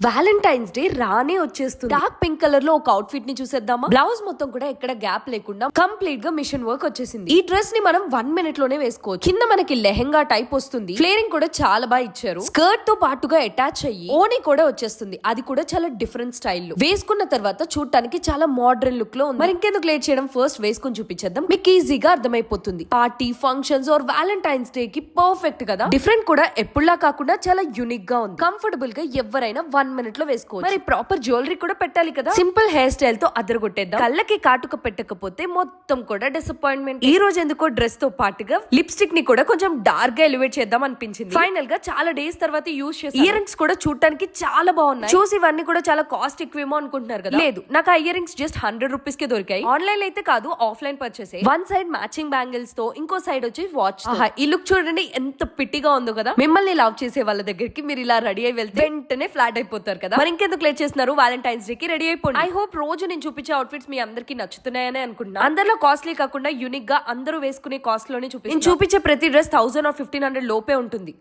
Valentine's day రానే వచ్చేస్తుంది. Dark pink colour లో ఒక అవుట్ఫిట్ ని చూసేద్దామా. బ్లౌజ్ మొత్తం కూడా ఎక్కడ గ్యాప్ లేకుండా కంప్లీట్ గా మిషన్ వర్క్ వచ్చేసింది. ఈ డ్రెస్ ని మనం 1 మినిట్ లోనే వేసుకోవచ్చు. కింద మనకి లెహెంగా టైప్ వస్తుంది. ఫ్లేరింగ్ కూడా చాలా బాగా ఇచ్చారు. స్కర్ట్ తో పాటుగా అటాచ్ అయ్యి ఓని కూడా వచ్చేస్తుంది. అది కూడా చాలా డిఫరెంట్ స్టైల్ లో వేసుకున్న తర్వాత చూడటానికి చాలా మోడర్న్ లుక్ లో ఉంది. మరి ఇంకెందుకు లేట్ చేయడం, ఫస్ట్ వేసుకుని చూపించేద్దాం. మీకు ఈజీగా అర్థమైపోతుంది. Party, functions or Valentine's day కి పర్ఫెక్ట్ కదా. డిఫరెంట్ కూడా ఎప్పుడులా కాకుండా చాలా యూనిక్ గా ఉంది. కంఫర్టబుల్ గా ఎవరైనా 1 మినిట్ లో వేసుకోవచ్చు. మరి ప్రాపర్ జ్యువెలరీ కూడా పెట్టాలి కదా. సింపుల్ హెయిర్ స్టైల్ తో అదరగొట్టేద్దాం. కళ్ళకి కాటుక పెట్టకపోతే మొత్తం కూడా డిసప్పాయింట్మెంట్. ఈ రోజు ఎందుకో డ్రెస్ తో పాటుగా లిప్స్టిక్ ని కూడా కొంచెం డార్క్ గా ఎలివేట్ చేద్దాం అనిపించింది. ఫైనల్ గా చాలా డేస్ తర్వాత యూజ్ చేసి ఇయర్ రింగ్స్ కూడా చూడటానికి చాలా బాగున్నాయి. చూసి ఇవన్నీ కూడా చాలా కాస్ట్ ఎక్కువేమో అనుకుంటున్నారు కదా. లేదు, నాకు ఆ ఇయర్ రింగ్స్ జస్ట్ 100 రూపీస్ కే దొరికాయి. ఆన్లైన్ అయితే కాదు, offline purchase. One side matching bangles తో, ఇంకో సైడ్ వచ్చి వాచ్. ఈ లుక్ చూడండి ఎంత పిట్టిగా ఉందో కదా. మిమ్మల్ని లవ్ చేసే వాళ్ళ దగ్గరికి మీరు ఇలా రెడీ అయి వెళ్తే వెంటనే ఫ్లాట్ అయిపోతారు కదా. మరి ఇంకెందుకు లేట్ చేస్తున్నారు, వ్యాలంటైన్స్ డే కి రెడీ అయిపోండి. ఐ హోప్ రోజు నేను చూపించే అవుట్ఫిట్స్ మీ అందరికి నచ్చుతున్నాయని అనుకుంటున్నా. అందరిలో కాస్ట్లీ కాకుండా యూనిక్ గా అందరూ వేసుకునే కాస్ట్ లోనే చూపించాను. నేను చూపించే ప్రతి డ్రెస్ 1000 or 1500 లోపే ఉంటుంది.